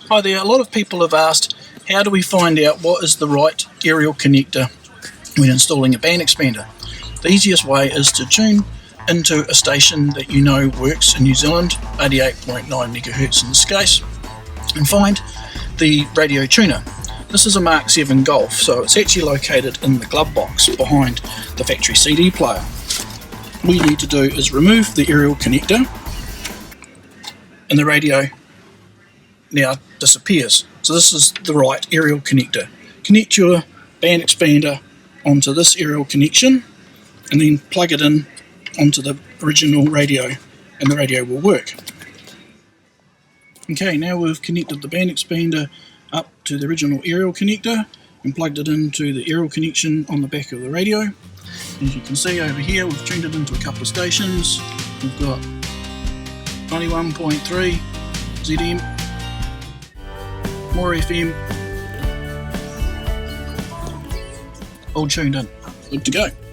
Hi there, a lot of people have asked, how do we find out what is the right aerial connector when installing a band expander? The easiest way is to tune into a station that you know works in New Zealand, 88.9 MHz in this case, and find the radio tuner. This is a Mark 7 Golf, so it's actually located in the glove box behind the factory CD player. All you need to do is remove the aerial connector and the radio now disappears. So this is the right aerial connector. Connect your band expander onto this aerial connection and then plug it in onto the original radio and the radio will work. Okay, now we've connected the band expander up to the original aerial connector and plugged it into the aerial connection on the back of the radio. As you can see over here, we've tuned it into a couple of stations. We've got 91.3 ZM, more FM, all tuned in. Good to go.